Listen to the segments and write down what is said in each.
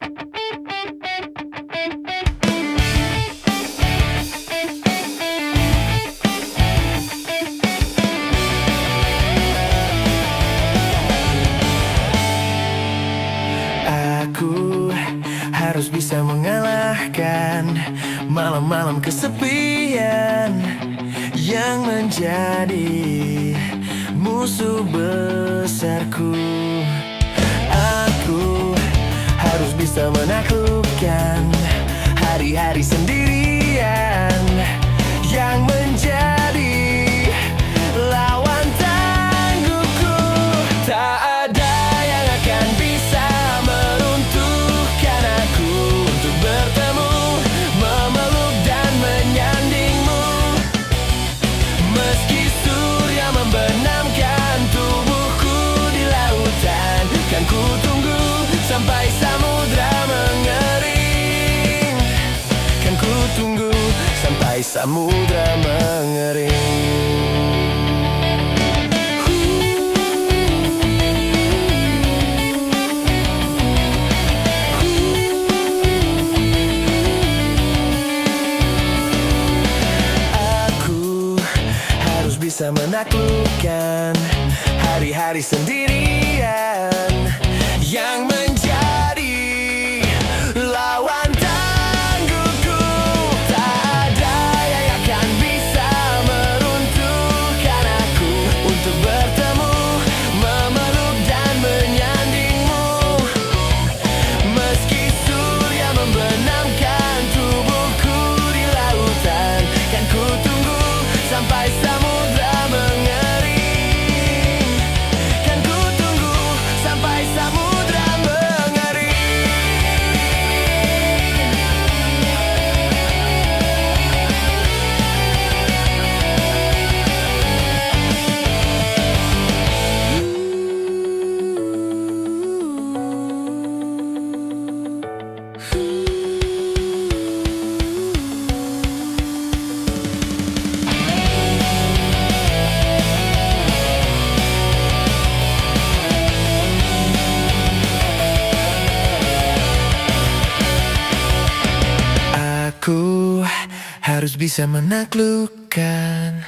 Aku harus bisa mengalahkan malam-malam kesepian yang menjadi musuh besarku. Aku harus bisa menaklukkan hari-hari sendirian yang menjadi lawan tangguhku. Tak ada yang akan bisa meruntuhkan aku untuk bertemu, memeluk dan menyandingmu. Meski surya membenamkan tubuhku di lautan, kan ku tunggu sampai samudra mengering. Kan ku tunggu sampai samudra mengering. Bisa menaklukkan hari-hari sendirian yang menjadi lawan tangguhku. Tak ada yang akan bisa meruntuhkan aku untuk bertemu, memeluk dan menyandingmu. Meski surya membenamkan tubuhku di lautan, kan ku tunggu sampai samudra mengering. Kan ku tunggu sampai samudra mengering. Aku harus bisa menaklukkan.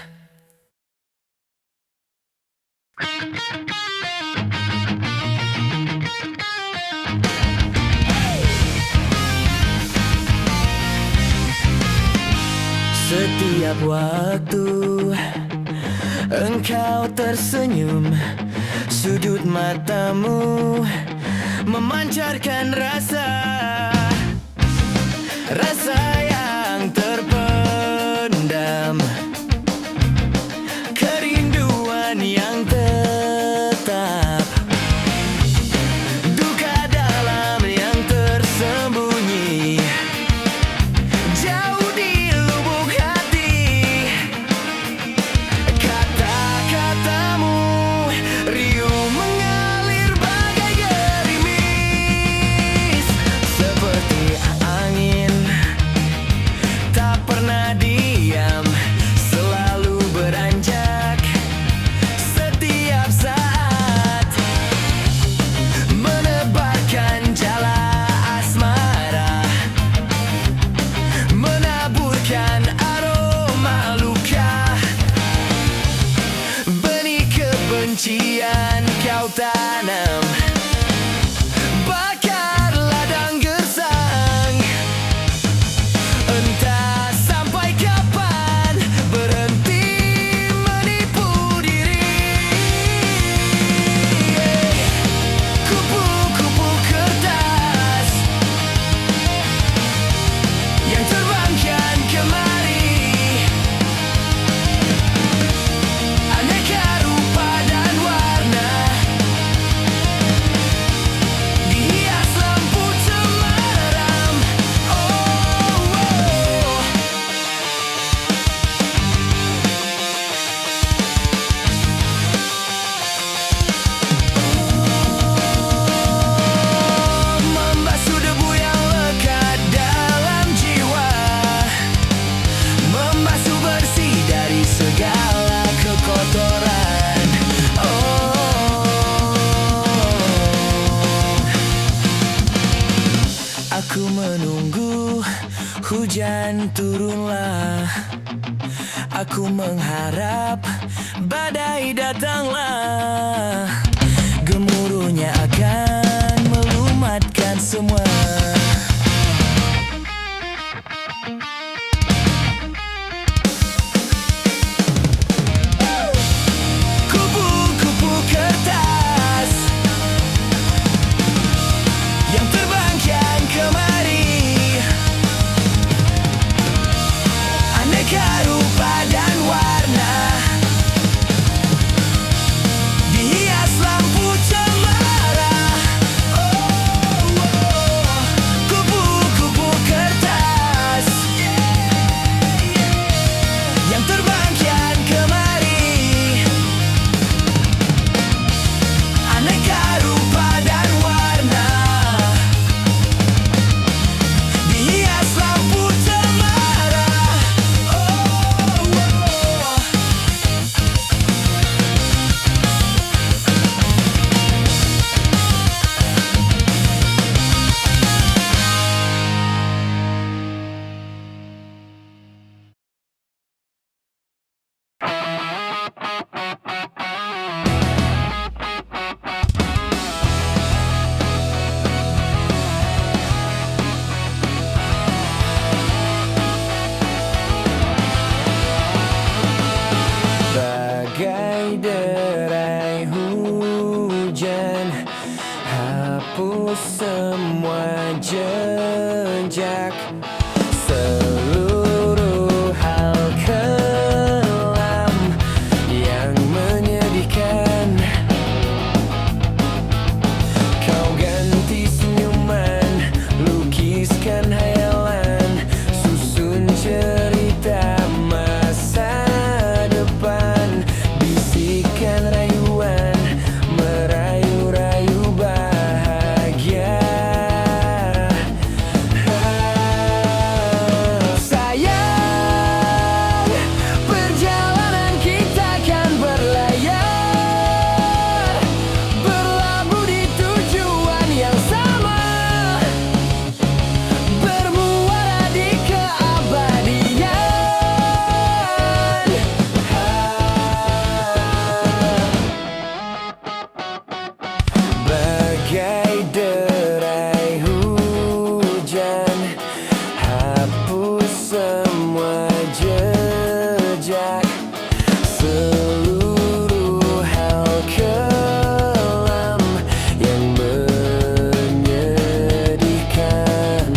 Setiap waktu engkau tersenyum, sudut matamu memancarkan rasa yang terpendam, kerinduan yang tetap, duka dalam yang tersembunyi jauh di lubuk hati. Kata-katamu riuh mengalir bagai gerimis. Aku menunggu hujan turunlah. Aku mengharap badai datanglah. Gemuruhnya akan melumatkan semua. Kupu-kupu kertas yang terbang kian kemari, aneka rupa dan warna, dihias lampu cemara. Kupu-kupu kertas yang terbang kian kemari, aneka rupa dan warna, dihias lampu cemara. Bagai derai hujan, hapus semua jejak, seluruh hal kelam yang menyedihkan. Kau ganti senyuman, lukiskan hayalan, susun cerita masa depan, bisikan rayuan, merayu-rayu bahagia. Sayang, perjalanan kita kan berlayar, berlabuh di tujuan yang sama, bermuara di keabadian. Bagai derai hujan, hapus semua jejak, seluruh hal kelam yang menyedihkan.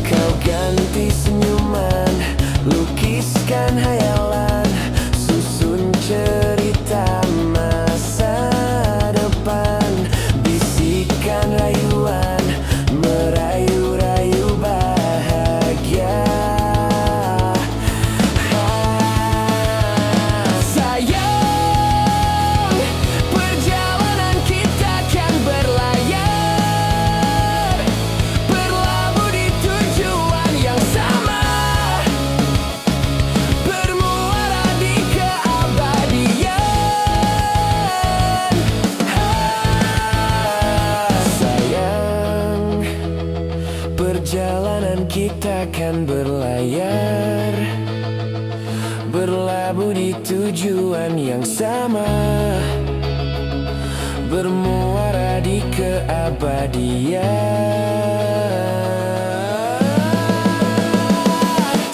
Kau ganti senyuman, lukiskan hayalan, susun cerita masa depan, bisikan rayuan, merayu-rayu bahagia. Sayang, perjalanan kita kan berlayar, berlabuh di tujuan yang sama, bermuara di keabadian. Sayang, perjalanan kita kan berlayar, berlabuh di tujuan yang sama, bermuara di keabadian.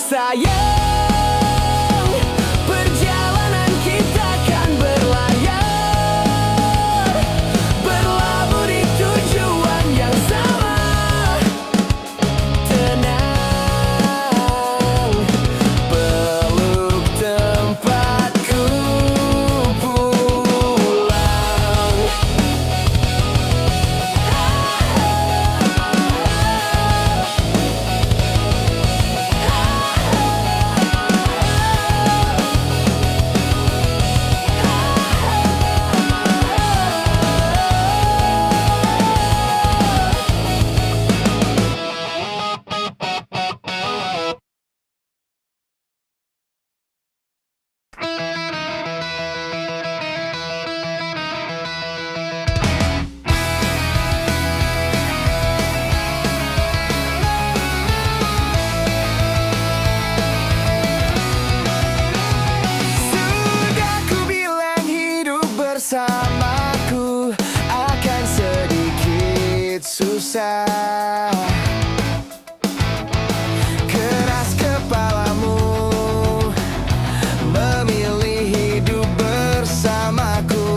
Sayang, perjalanan kita kan berlayar, berlabuh di tujuan yang sama. Tenang, peluk tempatku pulang. cinta. Keras kepalamu memilih hidup bersamaku.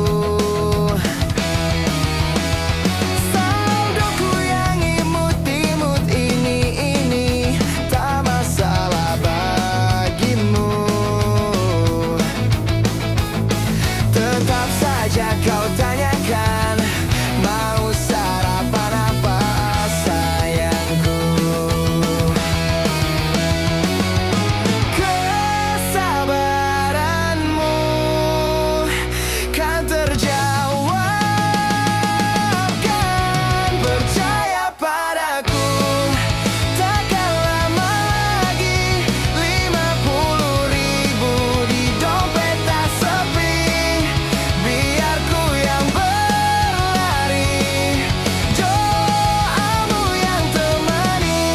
Saldoku yang imut-imut ini tak masalah bagimu. Tetap saja kau tanyakan, mau sarapan apa sayangku. Kesabaranmu kan terjawabkan. Percaya padaku, takkan lama lagi 50.000 di dompet tak sepi. Biar ku yang berlari, doamu yang temani.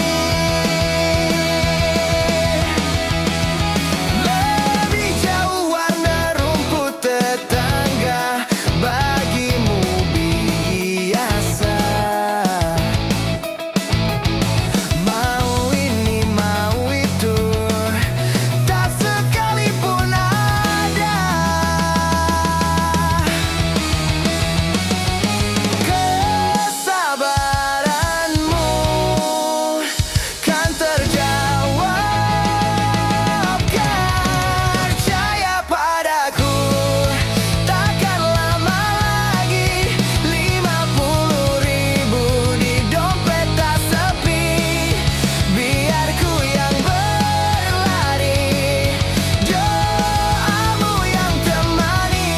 Lebih jauh warna rumput tetangga bagimu biasa. Mau ini mau itu tak sekalipun ada. Kesabaranmu kan terjawabkan. Percaya padaku, takkan lama lagi 50.000 di dompet tak sepi. Biar ku yang berlari, doamu yang temani.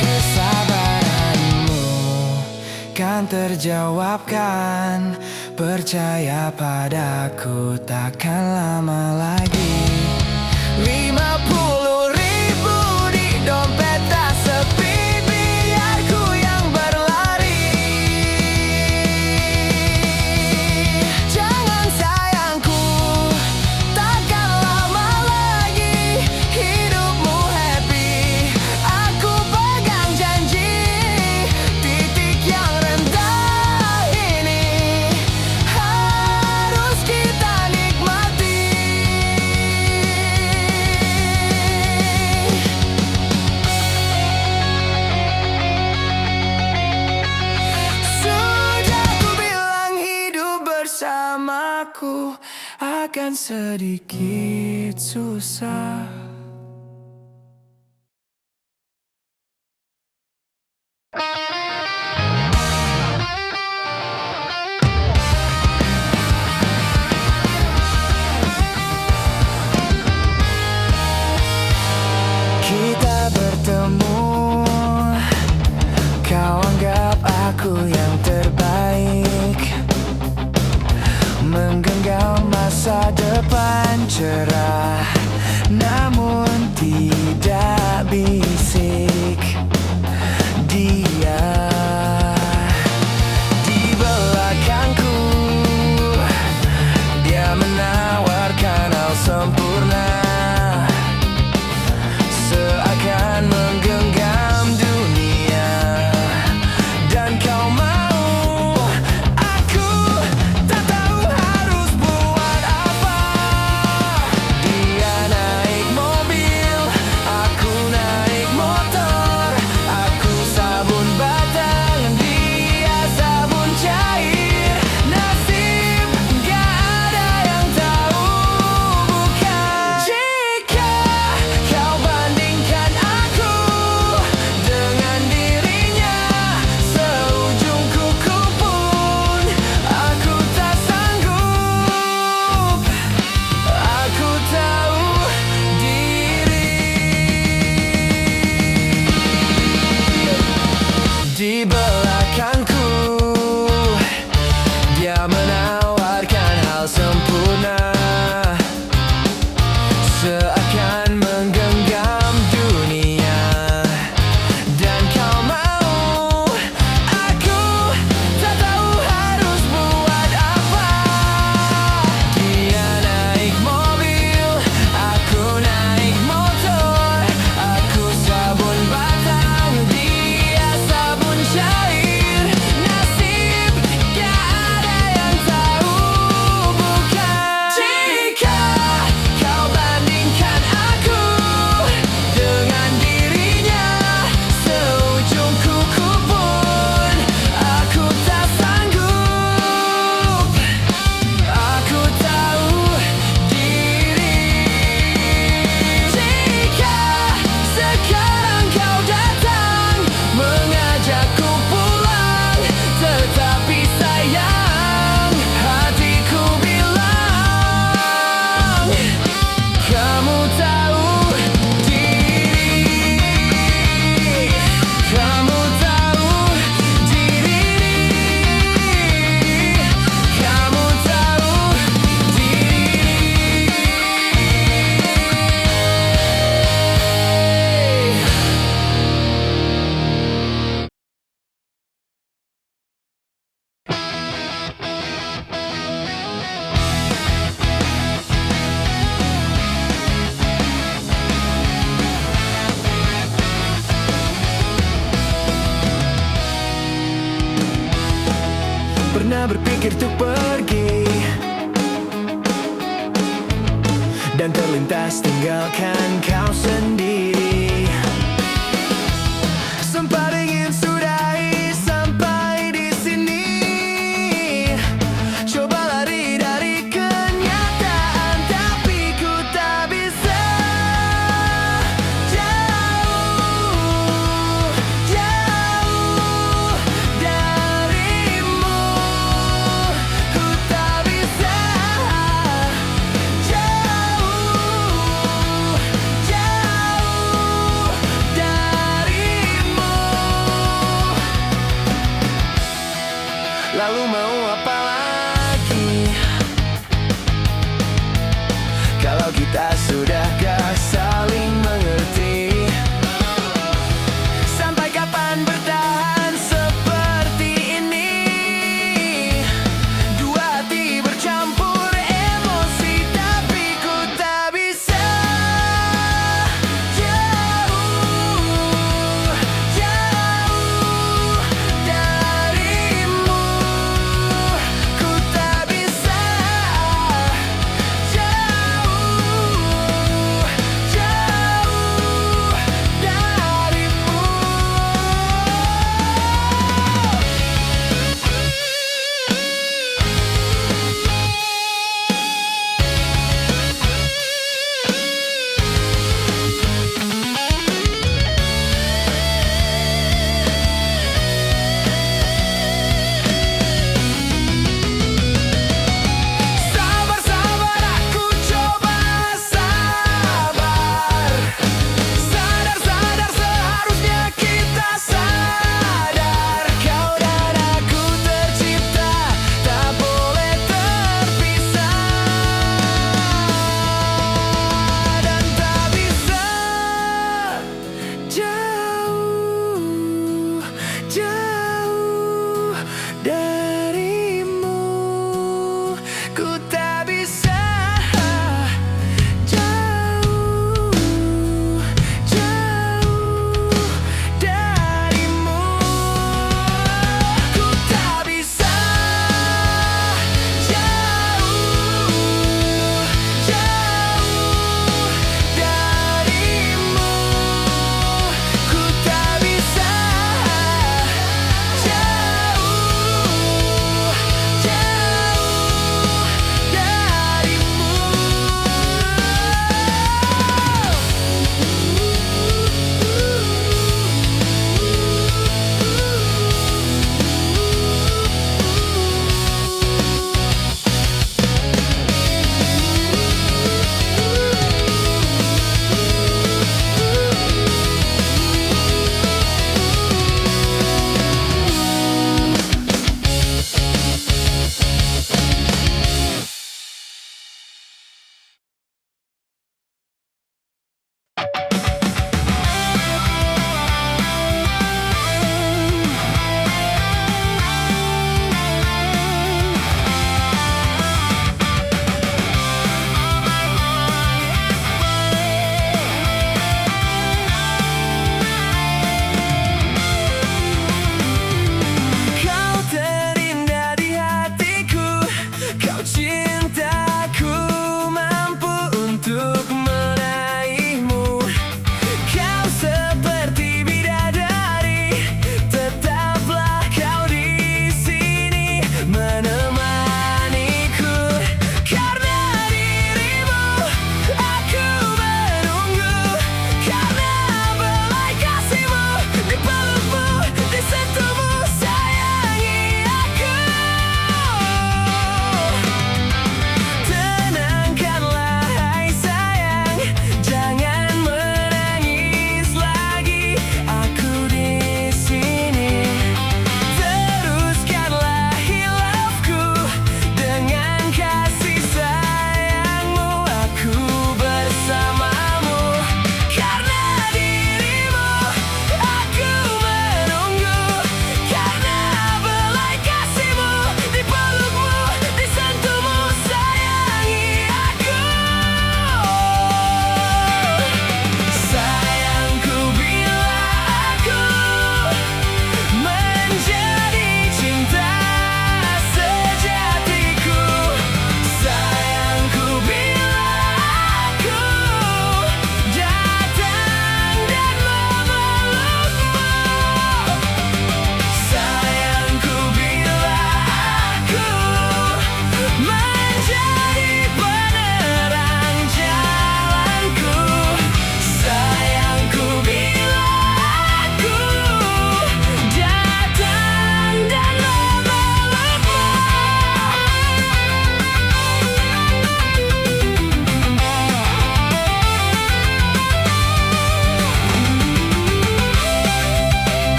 Kesabaranmu kan terjawabkan. Percaya padaku, takkan lama lagi 50.000 di dompet tak sepi. Biar ku yang berlari. Jangan sayangku, takkan lama lagi hidupmu happy. Aku pegang janji, titik yang rendah ini harus kita nikmati. Sudah ku bilang hidup bersamaku akan sedikit susah. Kita bertemu, kau anggap aku yang terbaik, menggenggam masa depan cerah, namun tidak bisik. Dia di belakangku, dia menawarkan hal sempurna, seakan menggenggam dunia. Dan kau mau, aku tak tahu harus buat apa. Di pernah berpikir untuk pergi dan terlintas tinggalkan kau sendiri. Sempat ingin sudahi sampai di sini, coba lari dari kenyataan, tapi ku tak bisa. Jauh, jauh darimu, ku tak bisa. Jauh, jauh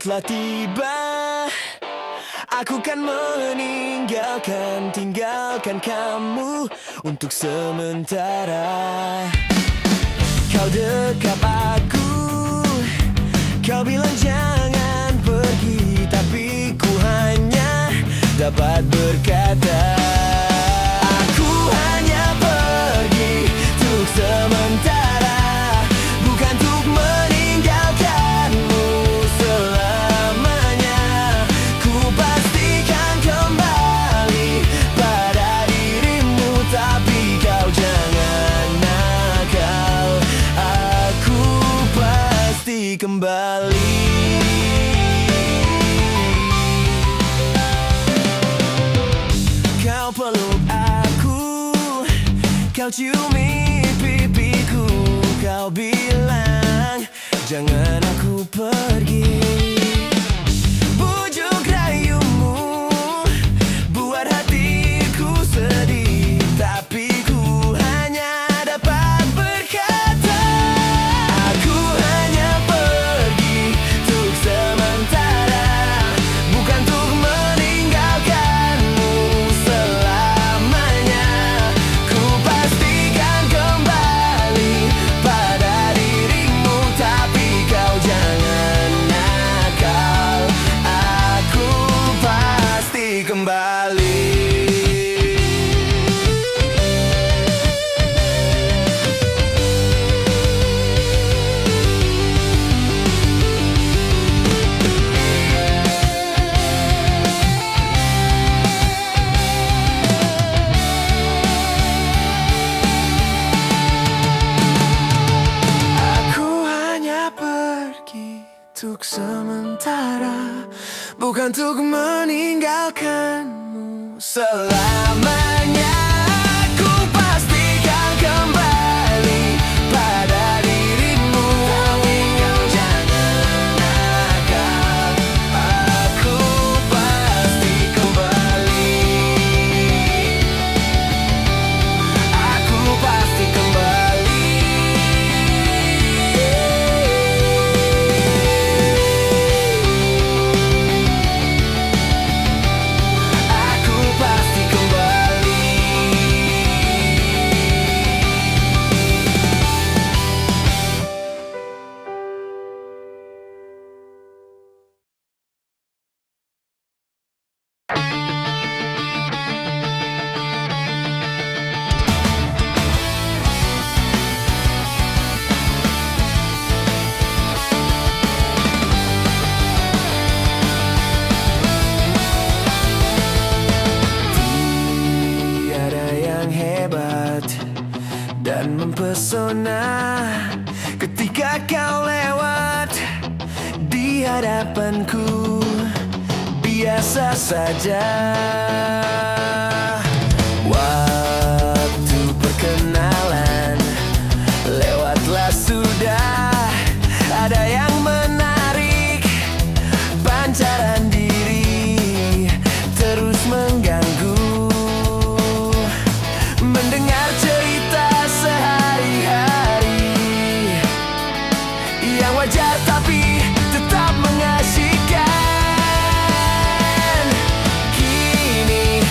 telah tiba. Aku kan tinggalkan kamu untuk sementara. Kau dekap aku, kau bilang jangan pergi, tapi ku hanya dapat berkata, aku hanya pergi untuk sementara, bukan untuk meninggalkanmu selamanya. Ku pastikan kembali pada dirimu, tapi kau jangan nakal. Aku pasti kembali. Kau peluk aku, kau ciumi pipiku, kau bilang jangan aku pergi. Bujuk rayumu buat hatiku sedih, tapi ku hanya dapat berkata, aku hanya pergi untuk sementara, bukan untuk meninggalkanmu selamanya. Ku pastikan kembali pada dirimu, tapi kau jangan nakal. Aku pasti kembali. Aku hanya pergi untuk sementara, bukan untuk meninggalkanmu selamanya. Aku pastikan kembali pada dirimu, tapi kau jangan nakal. Aku pasti kembali. Aku pasti kembali. Aku pasti kembali. Tiada yang hebat dan mempesona ketika kau lewat di hadapanku, biasa saja. Waktu perkenalan lewatlah sudah, ada yang menarik, pancaran diri terus mengganggu. Mendengar cerita sehari-hari yang wajar tapi tetap mengasihkan. Kini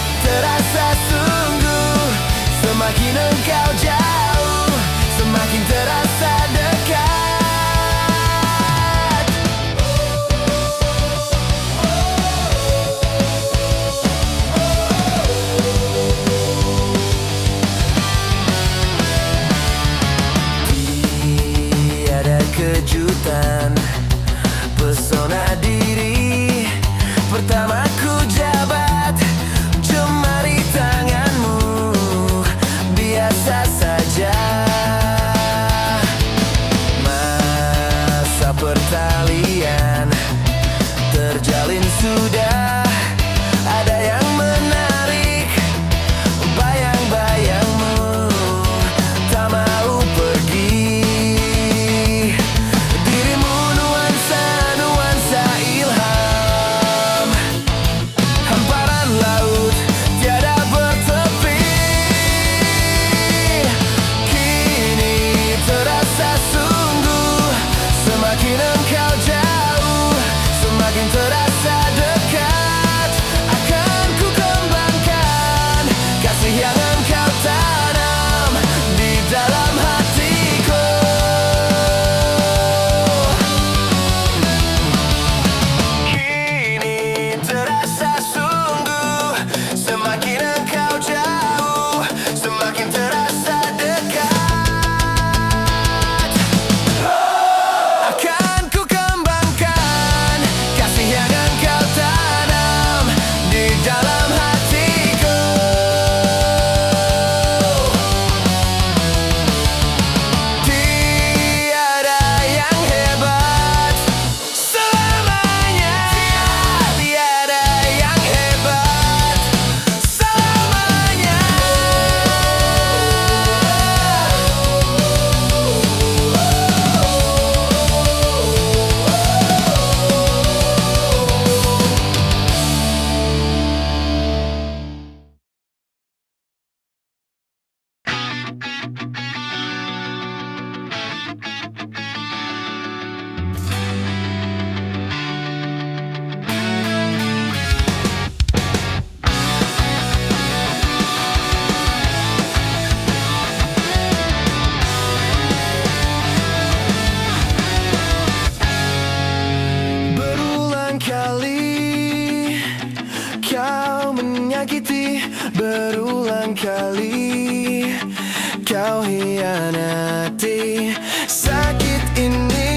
kau hianati. Sakit ini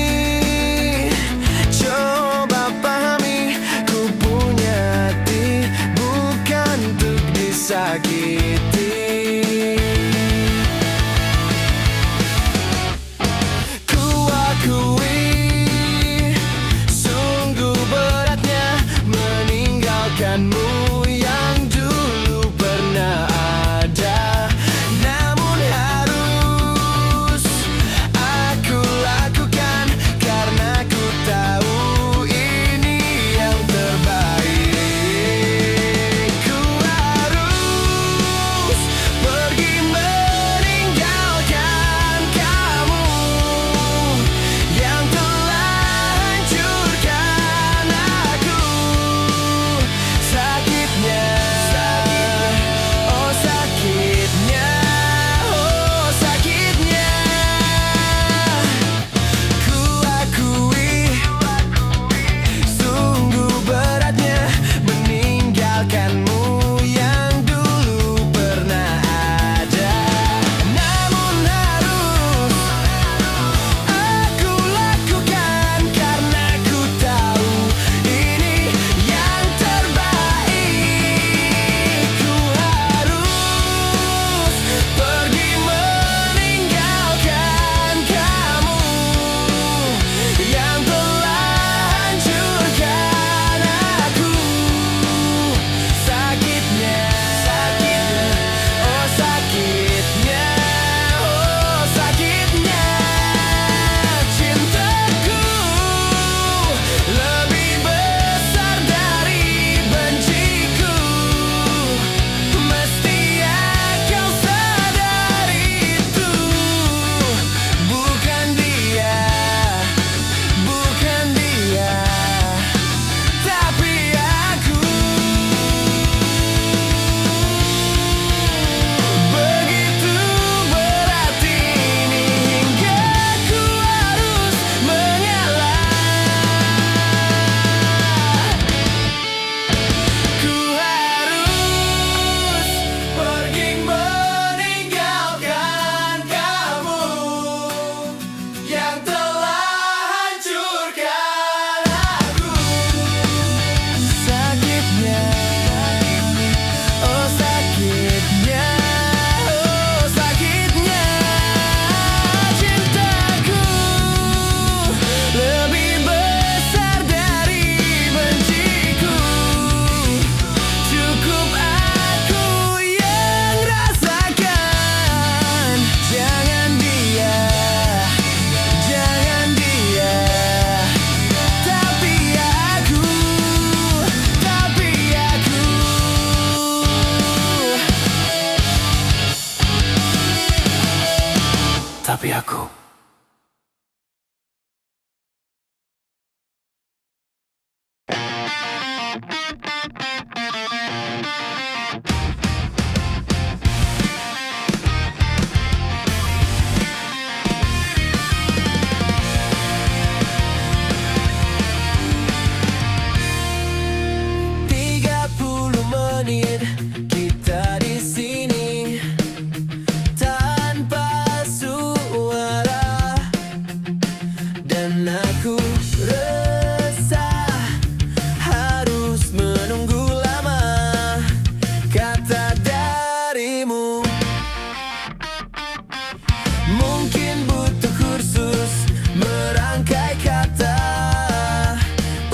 coba pahami, ku punya hati bukan untuk disakiti. Ku akui sungguh beratnya meninggalkanmu yang dulu pernah ada. Namun harus aku lakukan karena ku tahu ini yang terbaik. Ku harus pergi meninggalkan kamu yang telah hancurkan aku. Sakitnya, oh sakitnya, oh sakitnya. Ku akui sungguh beratnya meninggalkanmu yang dulu pernah ada. Namun harus aku lakukan karena ku tahu ini yang terbaik. Ku harus pergi meninggalkan kamu yang telah hancurkan aku. Sakitnya, oh sakitnya, oh sakitnya. Cintaku lebih besar dari benciku. Mestinya kau sadari itu. Bukan dia, bukan dia, tapi aku. Begitu berat ini hingga ku harus mengalah. Ku harus pergi meninggalkan kamu yang telah hancurkan aku. Sakitnya, oh sakitnya, oh sakitnya. Cintaku lebih besar dari benciku. Cukup aku yang rasakan. Jangan dia, jangan dia, tapi aku, tapi aku. Tapi aku. Tiga puluh menit kita di sini tanpa suara, dan aku resah harus menunggu lama kata darimu. Mungkin butuh kursus merangkai kata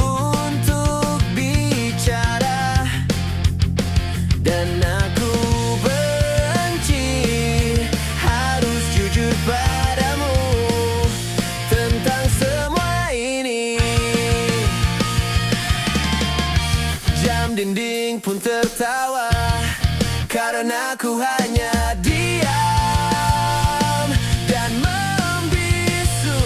untuk bicara, dan aku benci harus jujur padamu tentang semua ini. Jam dinding pun tertawa karena ku hanya diam dan membisu.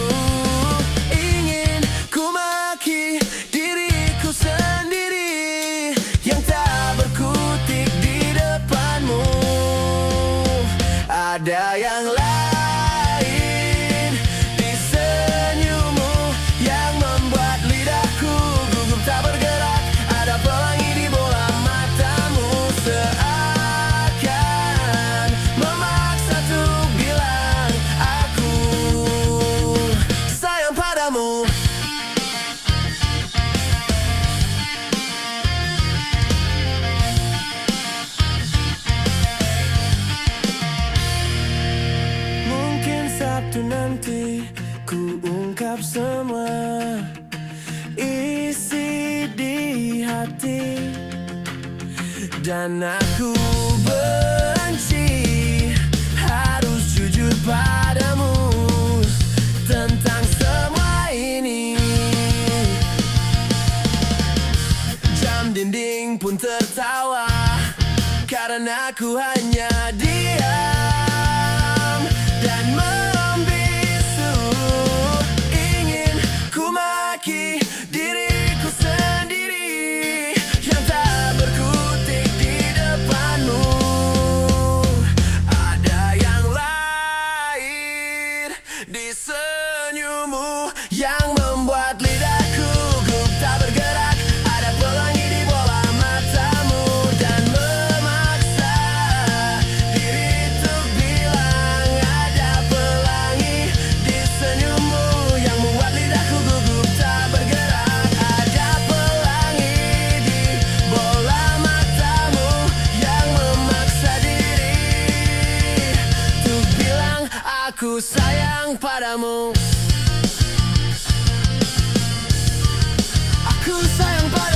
Ingin ku maki diriku sendiri yang tak berkutik di depanmu. Ada yang lain di senyummu yang membuat lidahku gugup tak bergerak. Ada pelangi di bola matamu seakan memaksa untuk suatu nanti ku ungkap semua isi di hati. Dan aku benci harus jujur padamu tentang semua ini. Jam dinding pun tertawa karena aku hanya diam dan membisu. Ingin ku maki diriku sendiri yang tak berkutik di depanmu. Ada yang lain di senyummu yang membuat lidahku gugup tak bergerak. Ada pelangi di bola matamu dan memaksa diri untuk bilang ada pelangi di senyummu yang membuat lidahku gugup tak bergerak. Ada pelangi di bola matamu yang memaksa diri untuk bilang aku sayang padamu. Aku sayang padamu.